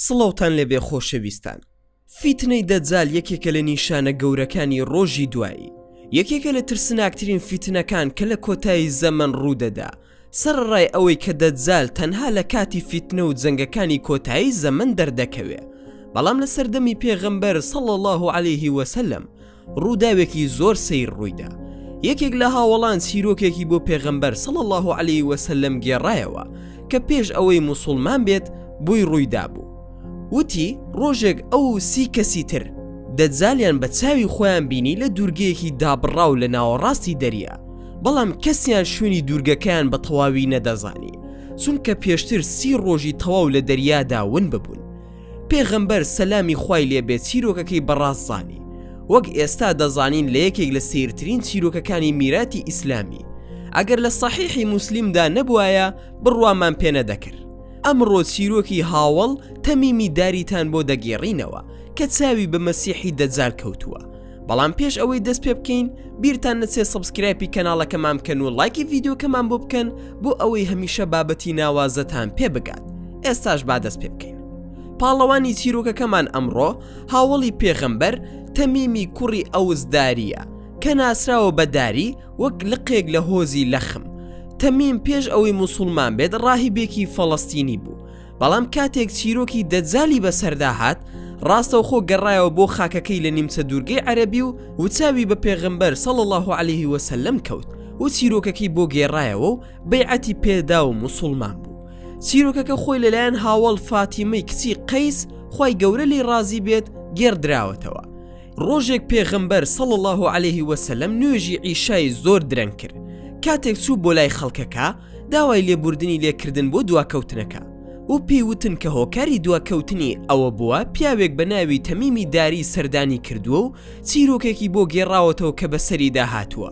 سڵاوتان لێبێ خۆشەویستان. فیتنەی دەجال یەکێکە لە نیشانە گەورەکانی ڕۆژی دوایی. یەکێکە لە ترسناکترین فیتنەکان کە لە کۆتایی زەمن ڕوودەدا. سەرڕای ئەوەی کە دەجال تەنها لە کاتی فیتنە و جەنگەکانی کۆتایی زەمن دەردەکەوێ. بەڵام لە سەردەمی پێغەمبەر صلی الله علیه وسلم ڕووداوێکی زۆر سەیر ڕوویدا. یەکێک لە هاوڵان چیرۆکێکی بۆ پێغەمبەر صلی الله علیه وسلم گێڕایەوە کە پێش ئەوەی موسڵمان بێت بووی ڕوویدا بوو. وتی ڕۆژێک ئەو 30 کەسی تر دەجالیان بە چاوی خۆیان بینی لە دوورگەیەکی دابڕاو لە ناوەڕاستی دەریا، بەڵام کەسیان شوێنی دوورگەکەیان بە تەواوی نەدەزانی، چونکە پێشتر 30 ڕۆژی تەواو لە دەریادا ون ببوون. پێغەمبەر سەلامی خوای لێبێت چیرۆکەکەی بەڕاست زانی، وەک ئێستا دەزانین لە یەکێک لە سەیرترین چیرۆکەکانی میراتی ئیسلامی. ئەگەر لە سەحیحی موسلیمدا نەبوایە بڕوامان پێ نەدەکرد. ئەمڕۆ چیرۆکی هاوڵ تەمیمی داریتان بۆ دەگێڕینەوە کە چاوی بە مەسیحی دەجال کەوتووە. بەڵام پێش ئەوەی دەست پێ بکەین بیرتان نەچێ سەبسکرایبی کەناڵەکەمان بکەن و لایکی ڤیدیۆکەمان بۆ بکەن بۆ ئەوەی هەمیشە بابەتی ناوازەتان پێ بگات. ئێستاش با دەست پێ بکەین. پاڵەوانی چیرۆکەکەمان ئەمڕۆ هاوڵی پێغەمبەر تەمیمی کوڕی ئەوزداریە کە ناسراوە بە داری وەک لقێک لە هۆزی لەخم. تەمیم پێش ئەوەی موسڵمان بێت ڕاهیبێکی فەڵەستینی بوو، بەڵام کاتێک چیرۆکی دەجالی بەسەردا هات ڕاستەوخۆ گەڕایەوە بۆ خاکەکەی لە نیمچە دوورگەی عەرەبی و وچاوی بە پێغەمبەر صلی الله علیه وسلم کەوت و چیرۆکەکەی بۆ گێڕایەوە و بەیعەتی پێدا و موسڵمان بوو. چیرۆکەکە خۆی لەلایەن هاوڵ فاتیمەی کچی قەیس خوای گەورە لێی ڕازی بێت گێڕدراوەتەوە. ڕۆژێک پێغەمبەر صلی الله علیه وسلم نوێژی عیشای زۆر درەنگ کرد. کاتێک چوو بۆ لای خەڵکەکە داوای لێبوردنی لێکردن بۆ دواکەوتنەکە و پێیوتن کە هۆکاری دواکەوتنی ئەوە بووە پیاوێک بە ناوی تەمیمی داری سەردانی کردووە و چیرۆکێکی بۆ گێڕاوەتەوە کە بەسەری داهاتووە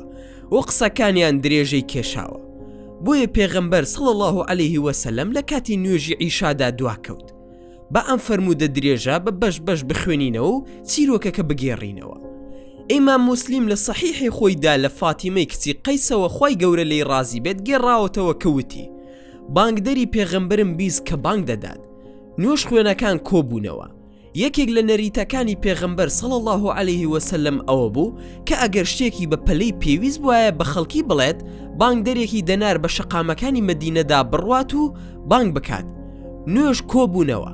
و قسەکانیان درێژەی کێشاوە. بۆیە پێغەمبەر صلی الله علیه وسلم لە کاتی نوێژی عیشادا دواکەوت. بە ئەم فەرموودە درێژە بە بەش بەش بخوێنینەوە و چیرۆکەکە بگێڕینەوە. ئیمام موسلیم لە سەحیحی خۆیدا لە فاتیمەی کچی قەیسەوە خوای گەورە لێی ڕازی بێت گێڕاوەتەوە کەوتی بانگدەری پێغەمبەرم بیست کە بانگ دەدات. نوێژ خوێنەکان کۆبوونەوە. یەکێک لە نەریتەکانی پێغەمبەر صلی الله علیه وسلم ئەوە بوو کە ئەگەر شتێکی بە پەلەی پێویست بووایە بە خەڵکی بڵێت بانگدەرێکی دەنار بە شەقامەکانی مەدینەدا بڕوات و بانگ بکات. نوێژ کۆبوونەوە.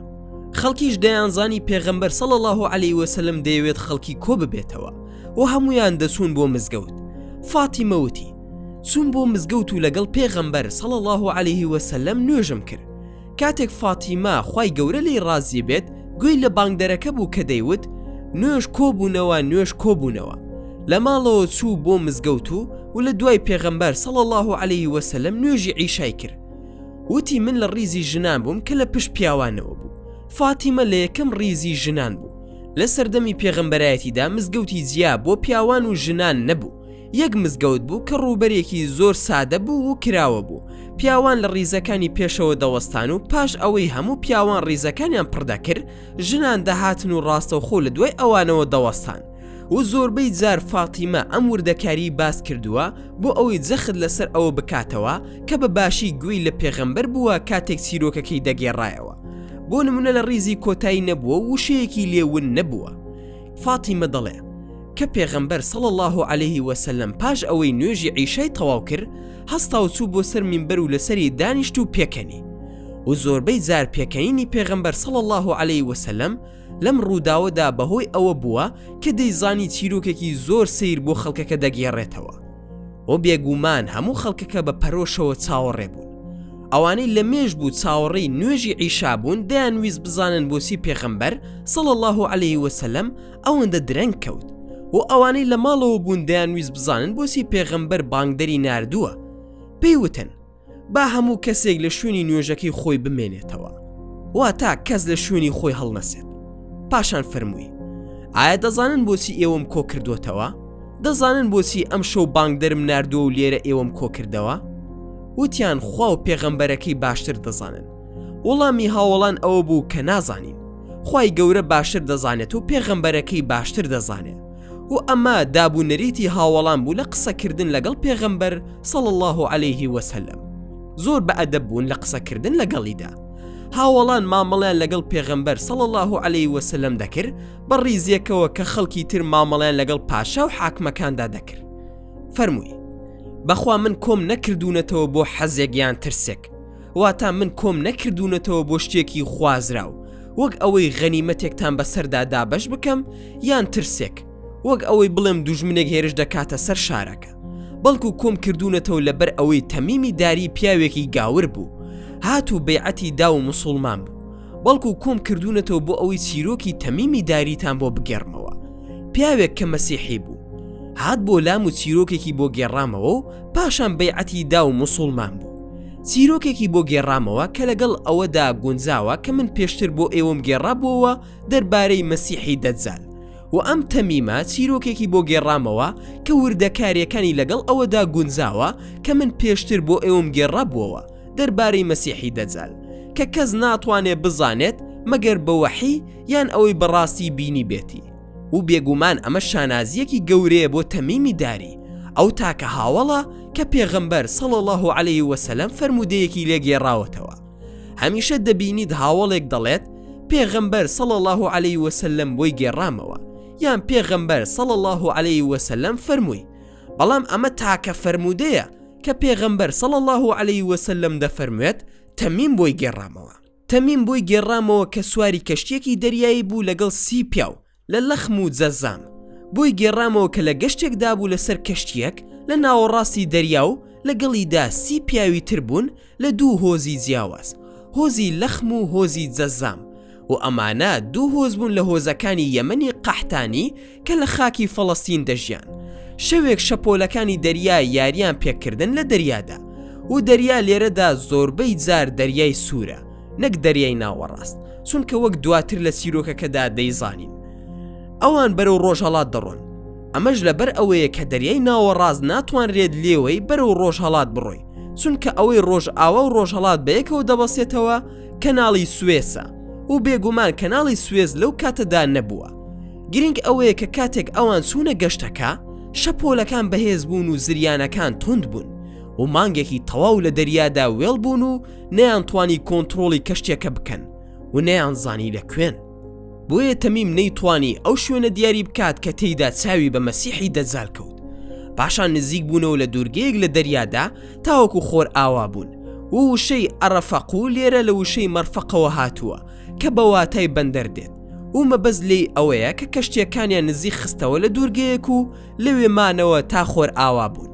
خەڵکیش دەیانزانی پێغەمبەر صلی الله علیه وسلم دەیەوێت خەڵکی کۆ ببێتەوە و هەمویان دەچوون بۆ مزگەوت. فاتیمە وتی چوون بۆ مزگەوت و لەگەڵ پێغەمبەر صلی الله علیه وسلم نوێژم کرد. کاتێک فاتیمە خوای گەورە لێی ڕازی بێت گوێی لە بانگدەرەکە بوو کە دەیوت نوێژ کۆبوونەوە نوێژ کۆبوونەوە. لە ماڵەوە چوو بۆ مزگەوت و لە دوای پێغەمبەر صلی الله علیه وسلم نوێژی عیشای کرد. وتی من لە ڕیزی ژنان بووم کە لە پشت پیاوانەوە بوو. فاتیمە لە یەکەم ڕیزی ژنان بوو. لە سەردەمی پێغەمبەرایەتیدا مزگەوتی جیا بۆ پیاوان و ژنان نەبوو. یەک مزگەوت بوو کە ڕووبەرێکی زۆر سادە بوو و کراوە بوو. پیاوان لە ڕیزەکانی پێشەوە دەوەستان و پاش ئەوەی هەموو پیاوان ڕیزەکانیان پڕدەکرد ژنان دەهاتن و ڕاستەوخۆ لە دوای ئەوانەوە دەوەستان. و زۆربەی جار فاتیمە ئەم وردەکاری باس کردووە بۆ ئەوەی جەخت لەسەر ئەوە بکاتەوە کە بە باشی گوێی لە پێغەمبەر بووە کاتێک چیرۆکەکەی دەگێڕایەوە. بۆ نمونە لە ڕیزی کۆتایی نەبووە و وشەیەکی لێون نەبووە. فاتیمە دەڵێ کە پێغەمبەر صلی الله علیه وسلم پاش ئەوەی نوێژی عیشای تەواو کرد هەستا و چوو بۆ سەر مینبەر و لەسەری دانیشت و پێکەنی. و زۆربەی جار پێکەنینی پێغەمبەر صلی الله علیه وسلم لەم ڕووداوەدا بەهۆی ئەوە بووە کە دەیزانی چیرۆکێکی زۆر سیر بۆ خەڵکەکە دەگێڕێتەوە. و بێگومان هەموو خەڵکەکە بە پەرۆشەوە چاوەڕێ بوون. ئەوانەی لە مێژ بوو چاوەڕێی نوێژی عیشا بوون دەیانویست بزانن بۆچی پێغەمبەر صلی الله علیه وسلم ئەوەندە درەنگ کەوت و ئەوانەی لە ماڵەوە بوون دەیانویست بزانن بۆچی پێغەمبەر بانگدەری ناردووە. پێیوتن با هەموو کەسێک لە شوێنی نوێژەکەی خۆی بمێنێتەوە واتە کەس لە شوێنی خۆی هەڵنەسێت. پاشان فەرمووی ئایا دەزانن بۆچی ئێوەم کۆ کردوتەوە؟ دەزانن بۆچی ئەم شەو بانگدەرم ناردووە و لێرە ئێوەم کۆ کردەوە؟ وتیان خوا و پێغەمبەرەکەی باشتر دەزانن. وەڵامی هاوڵان ئەوە بوو کە نازانین. خوای گەورە باشتر دەزانێت و پێغەمبەرەکەی باشتر دەزانێت. و ئەمە دابوونەریتی هاوڵان بوو لە قسەکردن لەگەڵ پێغەمبەر صلی الله علیه وسلم. زۆر بە ئەدەب بوون لە قسەکردن لەگەڵیدا. هاوڵان مامەڵیان لەگەڵ پێغەمبەر صلی الله علیه وسلم دەکرد بە ڕیزیەکەوە کە خەڵکی تر مامەڵیان لەگەڵ پاشا و حاکمەکاندا دەکرد. فەرمووی: بەخوا من کۆم نەکردوونەتەوە بۆ حەزێک یان ترسێک، واتە من کۆم نەکردوونەتەوە بۆ شتێکی خوازراو وەک ئەوەی غەنیمەتێکتان بەسەردا دابەش بکەم یان ترسێک، وەک ئەوەی بڵێم دوژمنێک هێرش دەکاتە سەر شارەکە، بەڵکو کۆم کردوونەتەوە لەبەر ئەوەی تەمیمی داری پیاوێکی گاور بوو هاتوو بەیعەتی دا و موسڵمان بوو، بەڵکو کۆم کردوونەتەوە بۆ ئەوەی چیرۆکی تەمیمی داریتان بۆ بگێڕمەوە. پیاوێک کە مەسیحی بوو هات بۆ لام و چیرۆکێکی بۆ گێڕامەوە و پاشان بەیعەتی دا و موسڵمان بوو. چیرۆکێکی بۆ گێڕامەوە کە لەگەڵ ئەوەدا گونجاوە کە من پێشتر بۆ ئێوەم گێڕابووەوە دەربارەی مەسیحی دەجال، و ئەم تەمیمە چیرۆکێکی بۆ گێڕامەوە کە وردەکاریەکانی لەگەڵ ئەوەدا گونجاوە کە من پێشتر بۆ ئێوەم گێڕابووەوە دەربارەی مەسیحی دەجال، کە کەس ناتوانێت بزانێت مەگەر بە وەحی یان ئەوەی بەڕاستی بینی بێتی. و بێگومان ئەمە شانازیەکی گەورەیە بۆ تەمیمی داری، ئەو تاکە هاوڵە کە پێغەمبەر صلی الله علیه وسلم فەرمودەیەکی لێگێڕاوەتەوە. هەمیشە دەبینیت هاوڵێک دەڵێت پێغەمبەر صلی الله علیه وسلم بۆی گێڕامەوە، یان پێغەمبەر صلی الله علیه وسلم فەرمووی، بەڵام ئەمە تاکە فەرمودەیە کە پێغەمبەر صلی الله علیه وسلم دەفەرموێت تەمیم بۆی گێڕامەوە. تەمیم بۆی گێڕامەوە کە سواری کەشتێکی دەریایی بوو لەگەڵ 30 پیاو لە لەخم و جەزام. بۆی گێڕامەوە کە لە گەشتێکدا بوو لەسەر کەشتیەک لە ناوەڕاستی دەریا و لەگەڵیدا 30 پیاوی تر بوون لە 2 هۆزی جیاواز، هۆزی لەخم و هۆزی جەزام، و ئەمانە 2 هۆز بوون لە هۆزەکانی یەمەنی قەحتانی کە لە خاکی فەڵەستین دەژیان. شەوێک شەپۆلەکانی دەریا یاریان پێکردن لە دەریادا، و دەریا لێرەدا زۆربەی جار دەریای سوورە نەک دەریای ناوەڕاست، چونکە وەک دواتر لە سیرۆکەکەدا دەیزانین ئەوان بەرەو ڕۆژهەڵات دەڕۆن. ئەمەش لەبەر ئەوەیە کە دەریای ناوەڕاست ناتوانرێت لێوەی بەرەو ڕۆژهەڵات بڕۆی، چونکە ئەوەی ڕۆژ ئاوا و ڕۆژهەڵات بەیەکەوە دەبەسێتەوە کەناڵی سوێسە، و بێگومان کەناڵی سوێز لەو کاتەدا نەبووە. گرنگ ئەوەیە کە کاتێک ئەوان چوونە گەشتەکە شەپۆلەکان بەهێز بوون و زریانەکان تند بوون، و مانگێکی تەواو لە دەریادا وێڵ بوون و نەیانتوانی کۆنتڕۆڵی کەشتێکە بکەن و نەیانزانی لەکوێن. بۆیە تەمیم نەیتوانی ئەو شوێنە دیاری بکات کە تێیدا چاوی بە مەسیحی دەجال کەوت. پاشان نزیک بوونەوە لە دوورگەیەک لە دەریادا تاوەکو خۆر ئاوا بوون، و وشەی ئەرەفەق و لێرە لە وشەی مەرفەقەوە هاتووە کە بە واتای بەندەر دێت، و مەبەز لێی ئەوەیە کە کەشتیەکانیان نزیک خستەوە لە دوورگەیەک و لەوێ مانەوە تا خۆر ئاوا بوون.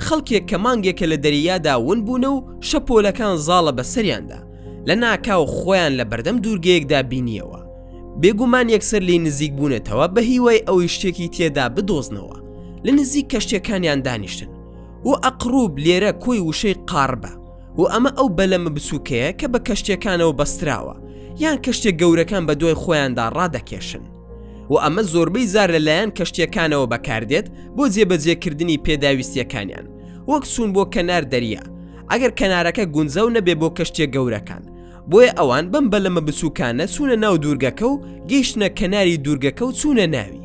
خەڵکێک کە مانگێکە لە دەریادا ون بوونە و شەپۆلەکان زاڵە بەسەریاندا لە ناکاو خۆیان لە بەردەم دوورگەیەکدا بینیەوە. بێگومان یەکسەر لی نزیک بوونێتەوە بە هیوای ئەوەی شتێکی تێدا بدۆزنەوە. لە نزیک کەشتەکانیان دانیشتن، و ئەقروب لێرە کۆی وشەی قاربە، و ئەمە ئەو بەلەمە بچووکەیە کە بە کەشتەکانەوە بەستراوە یان کەشتێک گەورەکان بە دوای خۆیاندا ڕادەکێشن، و ئەمە زۆربەی زار لەلایەن کەشتەکانەوە بەکاردێت بۆ جێبەجێکردنی پێداویستیەکانیان، وەک چوون بۆ کەنار دەریا ئەگەر کەنارەکە گونجە و نەبێ بۆ کەشتێک گەورەکان. بۆیە ئەوان بەم بەلەمە بچووکانە چوونە ناو دوورگەکە و گەیشتنە کەناری دوورگەکە و چوونە ناوی.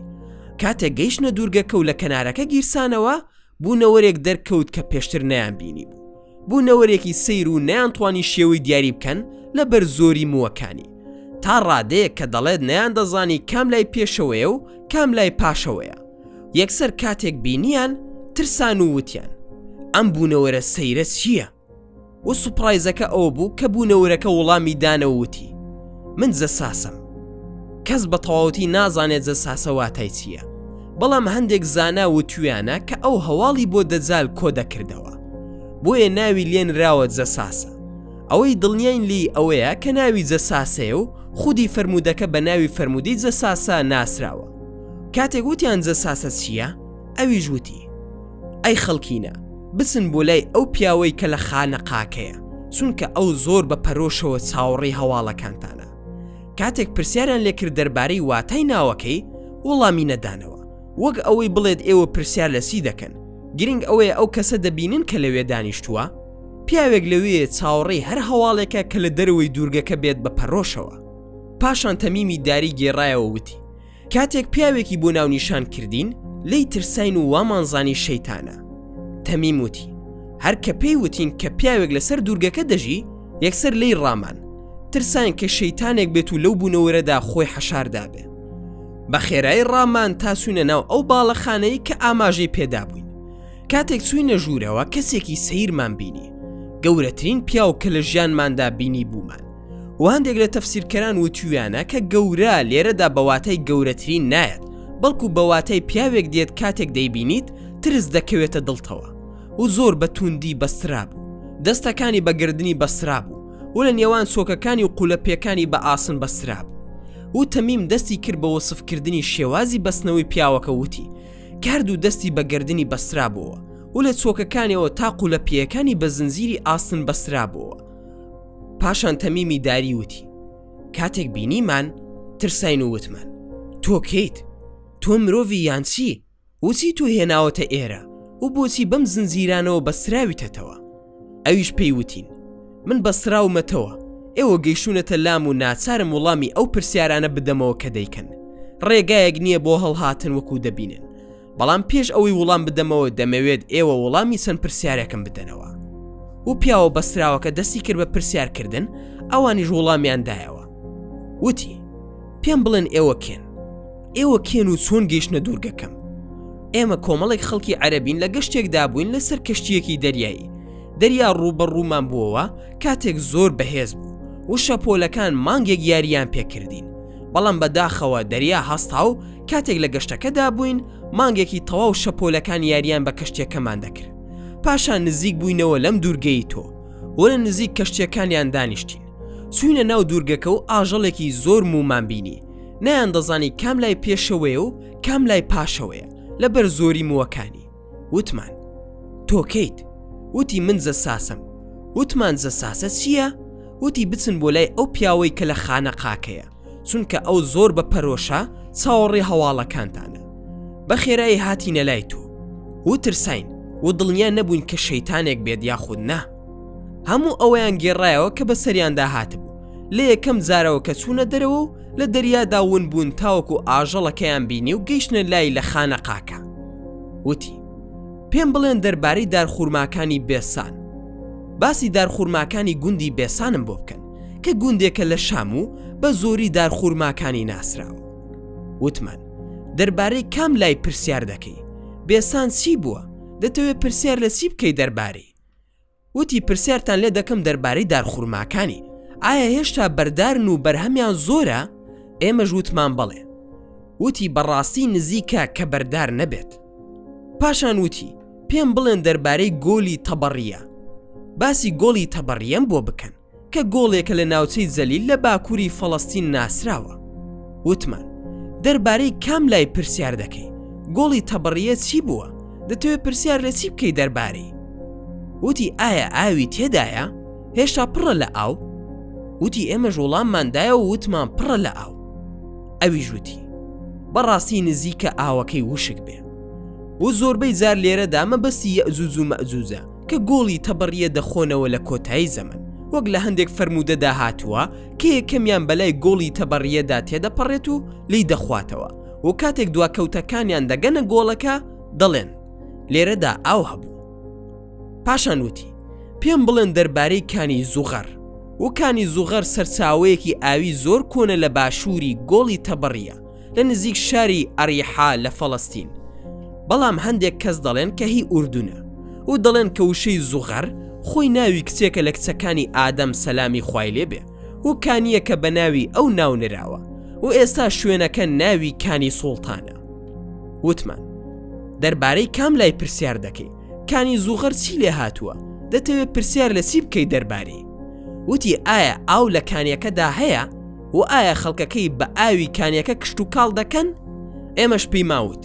کاتێک گەیشتنە دوورگەکە و لە کەنارەکە گیرسانەوە بوونەوەرێک دەرکەوت کە پێشتر نەیان بینی بوو. بوونەوەرێکی سەیر و نەیانتوانی شێوەی دیاری بکەن لەبەر زۆری مووەکانی، تا ڕادەیە کە دەڵێت نەیان دەزانی کام لای پێشەوەیە و کام لای پاشەوەیە. یەکسەر کاتێک بینیان ترسان و وتیان ئەم بوونەوەرە سەیرە چییە؟ و سوپرایزەکە ئەوە بوو کە بوونەوەرەکە وەڵامی دانەوتی من جەساسم. کەس بە تەواوەتی نازانێت جەساسە واتای چییە، بەڵام هەندێک زانا وتویانە کە ئەو هەواڵی بۆ دەجال کۆ دەکردەوە، بۆیە ناوی لێنراوە جەساسە. ئەوەی دڵنیاین لی ئەوەیە کە ناوی جەساسەیە و خودی فەرمودەکە بە ناوی فەرمودی جەساسە ناسراوە. کاتێک وتیان جەساسە چییە؟ ئەویش وتی ئەی خەڵکینە بچن بۆ لای ئەو پیاوەی کە لە خانەقاکەیە، چونکە ئەو زۆر بە پەرۆشەوە چاوەڕێی هەواڵەکانتانە. کاتێک پرسیاریان لێکرد دەربارەی واتای ناوەکەی وەڵامی نەدانەوە، وەک ئەوەی بڵێت ئێوە پرسیار لە چی دەکەن. گرنگ ئەوەیە ئەو کەسە دەبینن کە لەوێ دانیشتووە پیاوێک لەوێ چاوەڕێی هەر هەواڵێکە کە لە دەرەوەی دوورگەکە بێت بە پەرۆشەوە. پاشان تەمیمی داری گێڕایەوە وتی کاتێک پیاوێکی بۆ ناو نیشان کردین لی ترساین و وامانزانی شەیتانە. تەمیم وتی هەر کە پێی وتین کە پیاوێک لەسەر دوورگەکە دەژی یەکسەر لی ڕامان ترسان کە شەیتانێک بێت و لەو بوونەوەرەدا خۆی حەشاردا بێ. بە خێرایی ڕامان تا سوینە ناو ئەو باڵەخانەی کە ئاماژەی پێدا بووین. کاتێک چوینە ژوورەوە کەسێکی سەیرمان بینی، گەورەترین پیاو کە لە ژیانماندا بینی بوومان. و هەندێک لە تەفسیرکەران وتویانە کە گەورە لێرەدا بەواتای گەورەترین نایەت، بەڵکو بەواتای پیاوێک دێت کاتێک دەیبینیت ترس دەکەوێتە دڵتەوە و زۆر بە توندی بەسترا بوو، دەستەکانی بەگردنی بەسترا بوو و لە نێوان سۆکەکانی و قولەپێکانی بە ئاسن بەسترا بوو. و تەمیم دەستی کرد بە وەسفکردنی شێوازی بەستنەوەی پیاوەکە وتی کرد و دەستی بەگردنی بەسترا بووە و لە چۆکەکانیەوە تا قولەپێیەکانی بە زنجیری ئاسن بەسترا بووە. پاشان تەمیمی داری وتی کاتێک بینیمان ترساین و وتمان تۆ کەیت؟ تۆ مرۆڤی یان چی؟ وچی تۆ هێناوەتە ئێرە و بۆچی بەم زنجیرانەوە بەستراویتەتەوە؟ ئەویش پێی وتین من بەستراومەتەوە، ئێوە گەیشتونەتە لام و ناچارم وەڵامی ئەو پرسیارانە بدەمەوە کە دەیکەن. ڕێگایەک نییە بۆ هەڵهاتن وەکو دەبینن، بەڵام پێش ئەوەی وەڵام بدەمەوە دەمەوێت ئێوە وەڵامی چەند پرسیارێکم بدەنەوە. و پیاوە بەستراوەکە دەستی کرد بە پرسیارکردن، ئەوانیش وەڵامیان دایەوە. وتی پێم بڵێن ئێوە کێن؟ ئێوە کێن و چۆن گەیشتنە دوورگەکەم؟ ئێمە کۆمەڵێک خەڵکی عەرەبین لە گەشتێکدا بووین لەسەر کەشتیەکی دەریایی. دەریا ڕووبەڕوومان بووەوە کاتێک زۆر بەهێز بوو و شەپۆلەکان مانگێک یاریان پێکردین، بەڵام بەداخەوە دەریا هەستا و کاتێک لە گەشتەکەدا بووین مانگێکی تەواو شەپۆلەکان یاریان بە کەشتێکەمان دەکرد. پاشان نزیک بووینەوە لەم دوورگەی تۆ و لە نزیک کەشتێکانیان دانیشتین. چوینە ناو دوورگەکە و ئاژەڵێکی زۆر مومان بینی، نەیان دەزانی کام لای پێشەوەیە و کام لای پاشەوەیە لەبەر زۆری مووەکانی. وتمان تۆ کەیت؟ وتی من جەساسم. وتمان جەساسە چییە؟ وتی بچن بۆ لای ئەو پیاوەی کە لە خانەقاکەیە، چونکە ئەو زۆر بە پەرۆشە چاوەڕێ هەواڵەکانتانە. بە خێرایی هاتینە لای تۆ و ترساین و دڵنیا نەبووین کە شەیتانێک بێت یاخود نا. هەموو ئەوەیان گێڕایەوە کە بە سەریاندا هاتبوو. لە یەکەم جارەوە کە چوونە دەرەوە و لە دەریادا ون بوون تاوەکو ئاژەڵەکەیان بینی و گەیشتنە لای لە خانەقاکە. وتی پێم بڵێن دەربارەی دارخورماکانی بێسان. باسی دارخورماکانی گوندی بێسانم بۆ بکەن کە گوندێکە لە شام و بە زۆری دارخورماکانی ناسراوە. وتمان دەربارەی کام لای پرسیار دەکەی؟ بێسان چی بووە؟ دەتەوێت پرسیار لە چی بکەی دەربارەی؟ وتی پرسیارتان لێ دەکەم دەربارەی دارخورماکانی، ئایا هێشتا بەردارن و بەرهەمیان زۆرە؟ ئێمەش وتمان بەڵێ. وتی بەڕاستی نزیکە کە بەردار نەبێت. پاشان وتی پێم بڵێن دەربارەی گۆلی تەبەڕیە. باسی گۆڵی تەبەڕیەم بۆ بکەن کە گۆڵێکە لە ناوچەی جەلیل لە باکووری فەڵەستین ناسراوە. وتمان دەربارەی کام لای پرسیار دەکەی؟ گۆڵی تەبەڕیە چی بووە؟ دەتەوێت پرسیار لە چی بکەی دەربارەی؟ وتی ئایا ئاوی تێدایە؟ هێشتا پڕە لە ئاو؟ وتی ئێمەش وەڵامماندایە و وتمان پڕە لە ئاو. ئەویش وتی بەڕاستی نزیکە ئاوەکەی وشک بێ و زۆربەی جار لێرەدا مەبەستی یەئجوج و مەئجوجە کە گۆڵی تەبەڕیە دەخۆنەوە لە کۆتایی زەمن، وەک لە هەندێک فەرمودەدا هاتووە کە یەکەمیان بەلای گۆڵی تەبەڕیەدا تێدەپەڕێت و لی دەخواتەوە و کاتێک دواکەوتەکانیان دەگەنە گۆڵەکە دەڵێن لێرەدا ئاو هەبوو. پاشان وتی پێم بڵێن دەربارەی کانی زوغەر. و کانی زوغەر سەرچاوەیەکی ئاوی زۆر کۆنە لە باشووری گۆڵی تەبەڕیە لە نزیک شاری ئەریحا لە فەڵەستین، بەڵام هەندێک کەس دەڵێن کە هی ئوردونە و دەڵێن کە وشەی زوغەر خۆی ناوی کچێکە لە کچەکانی ئادەم سەلامی خوای لێبێ و کانیە کە بە ناوی ئەو ناو نراوە و ئێستا شوێنەکە ناوی کانی سوڵتانە. وتمان دەربارەی کام لای پرسیار دەکەی؟ کانی زوغەر چی لێ هاتووە؟ دەتەوێت پرسیار لە چی بکەی دەربارەی؟ وتی ئایا ئاو لە کانیەکەدا هەیە و ئایا خەڵکەکەی بە ئاوی کانیەکە کشت و کاڵ دەکەن؟ ئێمەش پێی ماوت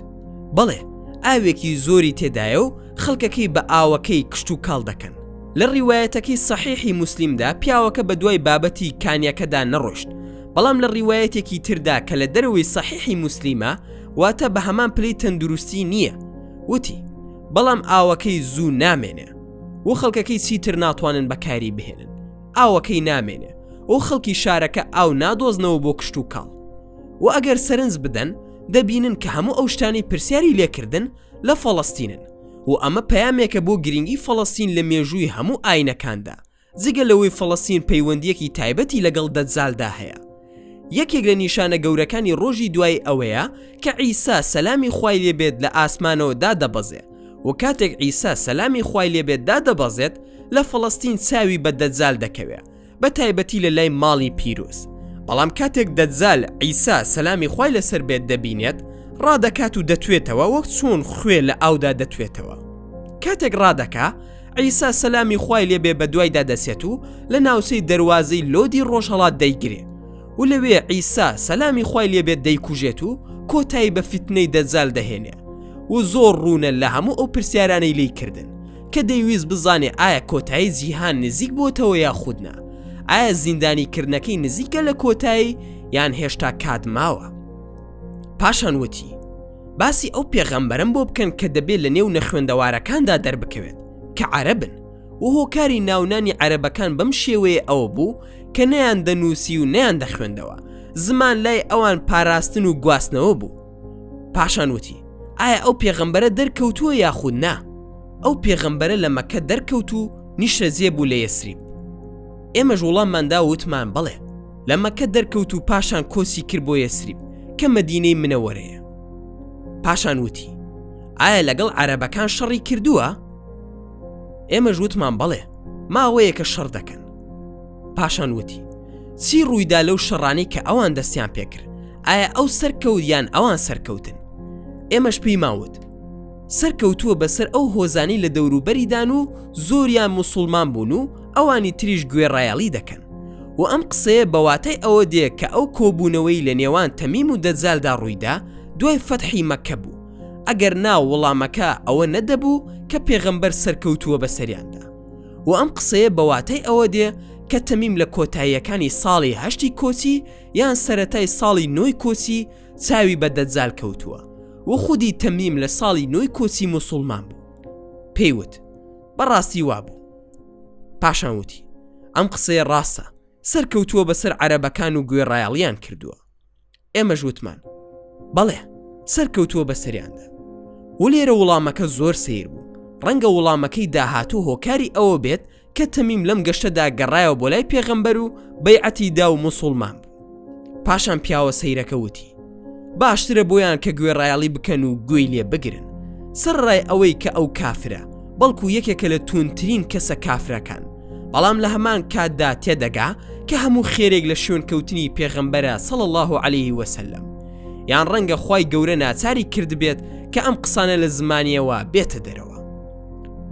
بەڵێ ئاوێکی زۆری تێدایە و خەڵکەکەی بە ئاوەکەی کشت و کاڵ دەکەن. لە ڕیوایەتەکەی سەحیحی موسلیمدا پیاوەکە بە دوای بابەتی کانیەکەدا نەڕۆشت، بەڵام لە ڕیوایەتێکی تردا کە لە دەرەوەی سەحیحی موسلیمە واتە بە هەمان پلەی تەندروستی نییە. وتی بەڵام ئاوەکەی زوو نامێنێ و خەڵکەکەی چیتر ناتوانن بەکاری بهێنن، ئاوەکەی نامێنێ و خەڵکی شارەکە ئاو نادۆزنەوە بۆ کشت و کاڵ و ئەگەر سەرنج بدەن دەبینن کە هەموو ئەو شتانی پرسیاری لێکردن لە فەڵەستینن و ئەمە پەیامێکە بۆ گرنگی فەڵەستین لە مێژووی هەموو ئاینەکاندا جگە لەوەی فەڵەستین پەیوەندیەکی تایبەتی لەگەڵ دەجالدا هەیە. یەکێک لە نیشانە گەورەکانی ڕۆژی دوای ئەوەیە کە عیسا سەلامی خوای لێبێت لە ئاسمانەوە دادەبەزێ و کاتێک عیسا سەلامی خوای لێبێت دادەبەزێت لە فەڵەستین چاوی بە دەجال دەکەوێت بە تایبەتی لە لای ماڵی پیرۆز. بەڵام کاتێک دەجال عیسا سەلامی خوای لەسەر بێت دەبینێت ڕادەکات و دەتوێتەوە وەک چۆن خوێ لە ئاودا دەتوێتەوە. کاتێک ڕادەکا عیسا سەلامی خوای لێبێ بە دوایدا دەسێت و لە ناوسەی دەواازەی لۆدی ڕۆژهەڵات دەیگرێ و لەوێ عیسا سەلامی خوای لێبێت دەیکوژێت و کۆتایی بە فیتنەی دەجال دەهێنێ و زۆر ڕوونە لە هەموو ئەو پرسیارانەی لی کردن کە دەیویست بزانێ ئایا کۆتایی جیهان نزیک بۆتەوە یا خودنا، ئایا زیندانیکردنەکەی نزیکە لە کۆتایی یان هێشتا کات ماوە. پاشان وتی باسی ئەو پێغەمبەرم بۆ بکەن کە دەبێت لە نێو نەخوێندەوارەکاندا دەربکەوێت کە عەرەبن و هۆکاری ناونانی عەرەبەکان بەم شێوەیە ئەوە بوو کە نەیان دەنووسی و نەیان دەخوێندەوە، زمان لای ئەوان پاراستن و گواستنەوە بوو. پاشان وتی ئایا ئەو پێغەمبەرە دەرکەوتووە یاخود نا؟ ئەو پێغەمبەرە لە مەکە دەرکەوت و نیشەجێ بوو لە یەسریب. ئێمەش وەڵامماندا وتمان بەڵێ لە مەکە دەرکەوت و پاشان کۆسی کرد بۆ یەسریب کە مەدینەی منەوەرەیە. پاشان وتی ئایا لەگەڵ عەرەبەکان شەڕی کردووە؟ ئێمەش وتمان بەڵێ ماوەیە کە شەڕ دەکەن. پاشان وتی چی ڕوویدا لەو شەڕانەی کە ئەوان دەستیان پێکرد؟ ئایا ئەو سەرکەوت یان ئەوان سەرکەوتن؟ ئێمەش پێی ماوت سەرکەوتووە بەسەر ئەو هۆزانی لە دەوروبەریدان و زۆریان موسڵمان بوون و ئەوانی تریش گوێڕایەڵی دەکەن و ئەم قسەیە بەواتای ئەوە دێ کە ئەو کۆبوونەوەی لە نێوان تەمیم و دەجالدا ڕوویدا دوای فەتحی مەکە بوو، ئەگەر ناو وەڵامەکە ئەوە نەدەبوو کە پێغەمبەر سەرکەوتووە بەسەریاندا و ئەم قسەیە بەواتای ئەوە دێ کە تەمیم لە کۆتاییەکانی ساڵی 8 کۆچی یان سەرەتای ساڵی 9 کۆچی چاوی بە دەجال کەوتووە و خودی تەمیم لە ساڵی 9 کۆچی موسڵمان بوو. پێیوت بەڕاستی وابوو. پاشان وتی ئەم قسەیە ڕاستە، سەرکەوتووە بەسەر عەرەبەکان و گوێڕایەڵیان کردووە. ئێمەش وتمان بەڵێ سەرکەوتووە بەسەریاندا و لێرە وڵامەکە زۆر سیر بوو. ڕەنگە وڵامەکەی داهاتوو هۆکاری ئەوە بێت کە تەمیم لەم گەشتەدا گەڕایەوە بۆ لای پێغەمبەر و بەیعەتی دا و موسڵمان بوو. پاشان پیاوە سەیرەکە وتی باشترە بۆیان کە گوێڕایەڵی بکەن و گوێی لێ بگرن سەرڕای ئەوەی کە ئەو کافرە، بەڵکو یەکێکە لە توندترین کەسە کافرەکان، بەڵام لە هەمان کاتدا تێدەگا کە هەموو خێرێک لە شوێن کەوتنی پێغەمبەرە صلی الله عليه وسلم، یان ڕەنگە خوای گەورە ناچاری کرد بێت کە ئەم قسانە لە زمانیەوە بێتە دەرەوە.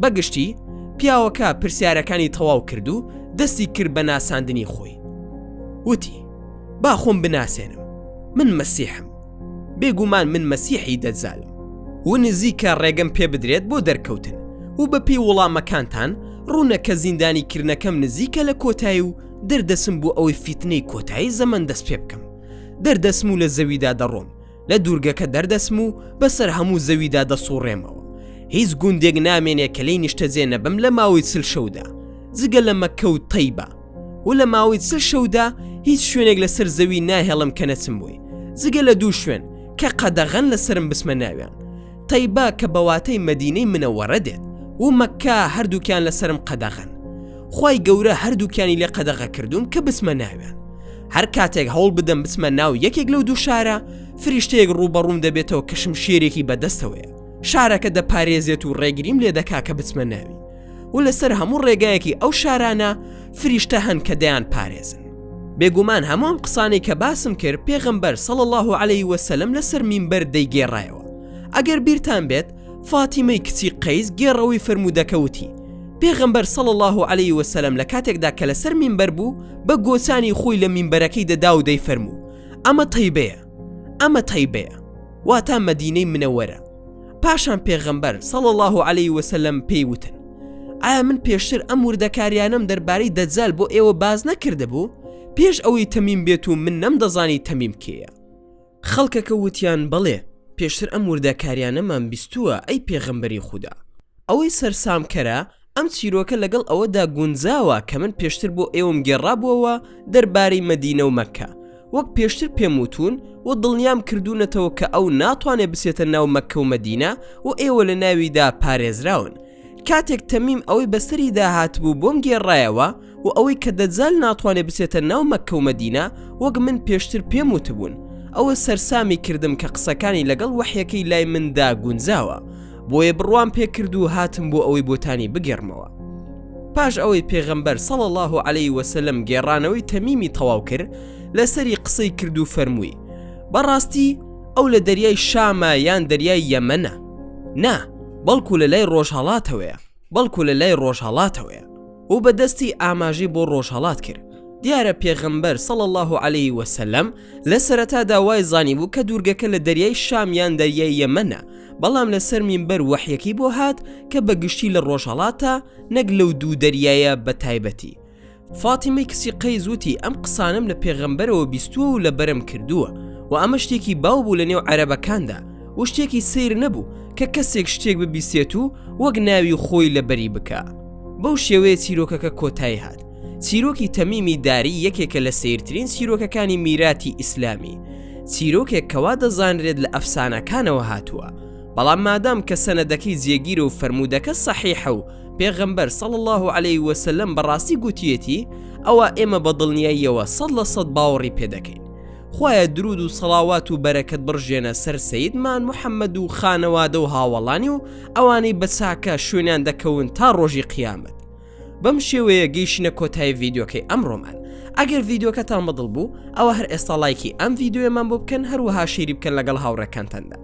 بەگشتی پیاوەکە پرسیارەکانی تەواو کرد و دەستی کرد بە ناساندنی خۆی. وتی با خۆم بناسێنم، من مەسیحم، بێگومان من مەسیحی دەجالم و نزیکە ڕێگەم پێ بدرێت بۆ دەرکەوتن و بە پێی وڵامەکانتان ڕوونە کە زیندانیکردنەکەم نزیکە لە کۆتایی و دەردەسم بۆ ئەوەی فیتنەی کۆتایی زەمن دەست پێ بکەم. دەردەسم و لە زەویدا دەڕۆم، لە دوورگەکە دەردەسم و بەسەر هەموو زەویدا دەسوڕێمەوە. هیچ گوندێک نامێنێ کە لی نیشتەجێ نەبم لە ماوەی 40 شەودا جگە لە مەکە و تەیبە، و لە ماوەی 40 شەودا هیچ شوێنێک لەسەر زەوی ناهێڵم کە نەچم بووی جگە لە 2 شوێن کە قەدەغەن لەسرم بسمە ناویان. تەیبە کە بەواتەی مەدینەی منەوەرە دێت و مەکە هەردووکیان لەسرم قەدەغەن. خوای گەورە هەردووکیانی لێ قەدەغە کردوم کە بسمە ناویان. هەر کاتێک هەوڵ بدەم بسمە ناو یەکێک لەو 2 شارە، فریشتەیەک ڕوبەڕووم دەبێتەوە کە شمشێرێکی بەدەستەوەیە، شارەکە دەپارێزێت و ڕێگریم لێ دەکا کە بچمە ناوی، و لەسەر هەموو ڕێگایەکی ئەو شارانە فریشتە هەن کە دەیان پارێزن. بێگومان هەموو قسانەی کە باسم کرد پێغەمبەر صلی الله عليه وسلم لەسەر مینبەر دەیگێڕایەوە. ئەگەر بیرتان بێت فاتیمەی کچی قەیس گێڕەوەی فەرموودەکەوتی پێغەمبەر صلی الله عليه وسلم لە کاتێکدا کە لەسەر مینبەر بوو بە گۆچانی خۆی لە مینبەرەکەی دەدا و دەیفەرموو ئەمە تەیبەیە، ئەمە تەیبەیە، واتە مەدینەی منەوەرە. پاشان پێغەمبەر صلی الله عليه وسلم پێیوتن ئایا من پێشتر ئەم وردەکاریانم دەربارەی دەجال بۆ ئێوە باز نەکرده بوو پێش ئەوەی تەمیم بێت و من نەمدەزانی تەمیم کێیە؟ خەڵکەکە وتیان بەڵێ پێشتر ئەم وردەکاریانەمان بیستووە ئەی پێغەمبەری خوددا. ئەوەی سەرسامکەرە ئەم چیرۆکە لەگەڵ ئەوەدا گونجاوە کە من پێشتر بۆ ئێوەم گێڕابووەوە دەربارەی مەدینە و مەکە وەک پێشتر پێموتون و دڵنیام کردوونەتەوە کە ئەو ناتوانێت بچێتە ناو مەککە و مەدینە و ئێوە لە ناویدا پارێزراون. کاتێک تەمیم ئەوەی بەسەری داهات بوو بۆم گێڕایەوە و ئەوەی کە دەجال ناتوانێت بچێتە ناو مەککە و مەدینە وەک من پێشتر پێم وتبوون، ئەوە سەرسامی کردم کە قسەکانی لەگەڵ وحیەکەی لای مندا گونجاوە، بۆیە بڕوام پێکرد و هاتم بۆ ئەوەی بۆتانی بگێڕمەوە. پاش ئەوەی پێغەمبەر صلی الله علیه وسلم گێڕانەوەی تەمیمی تەواو کرد، لەسەری قسەی کرد و فەرمووی: بەڕاستی ئەو لە دەریای شامە یان دەریای یەمەنە؟ نا، بەڵکو لە لای ڕۆژهەڵاتەوەیە و بەدەستی ئاماژەی بۆ ڕۆژهەڵات کرد. دیارە پێغەمبەر صلی الله علیه وسلم لە سەرەتادا وای زانی بوو کە دوورگەکە لە دەریای شام یان دەریای یەمەنە، بەڵام لەسەر مینبەر وحیەکەی بۆ هات کە بەگشتی لە ڕۆژهەڵاتە، نەک لەو دوو دەریایە بە تایبەتی. فاتیمەی کچی قەیز وتی ئەم قسانم لە پێغەمبەرەوە بیستووە و لە بەرم کردووە و ئەمە شتێکی باو بوو لە نێو عەرەبەکاندا و شتێکی سیر نەبوو کە کەسێک شتێک ببیستێت و وەک ناوی خۆی لەبەری بکە. بەو شێوەیە چیرۆکەکە کۆتایی هات. چیرۆکی تەمیمی داری یەکێکە لە سیرترین چیرۆکەکانی میراتی ئیسلامی، چیرۆکێک کەوا دەزانرێت لە ئەفسانەکانەوە هاتووە، بەڵام مادام کە سەنەدەکەی جێگیرە و فەرموودەکە سەحیحە و پێغەمبەر صلی الله علیه وسلم بەڕاستی گوتیەتی، ئەوە ئێمە بە دڵنیاییەوە 100% باوەڕی پێدەکەین. خوایە درود و سەڵاوات و بەرەکەت بڕژێنە سەر سەیدمان موحەممەد و خانەوادە و هاوڵانی و ئەوانەی بە چاکە شوێنیان دەکەون تا ڕۆژی قیامەت. بەم شێوەیە گەیشتنە کۆتایی ڤیدیۆکەی ئەمڕۆمان. ئەگەر ڤیدیۆکەتان بەدڵ بوو ئەوە هەر ئێستا لایکی ئەم ڤیدیۆیەمان بۆ بکەن، هەروەها شێری بکەن لەگەڵ هاوڕێکانتاندا.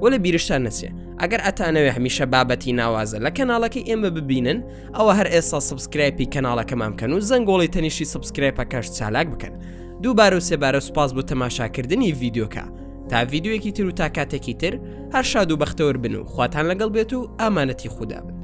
وە لە بیرشتان نەچێ ئەگەر ئەتانەوێ هەمیشە بابەتی ناوازە لە کەناڵەکەی ئێمە ببینن، ئەوە هەر ئێستا سبسکرایبی کەناڵەکەمان بکەن و زەنگۆڵی تەنیشی سبسکرایبەکەش چالاک بکەن. دووبارە و سێبارە سوپاس بۆ تەماشاکردنی ڤیدیۆکە. تا ڤیدیۆیەکی تر و تا کاتێکی تر هەر شاد و بەختەوەر بن و خواتان لەگەڵ بێت و ئامانەتی خودا بن.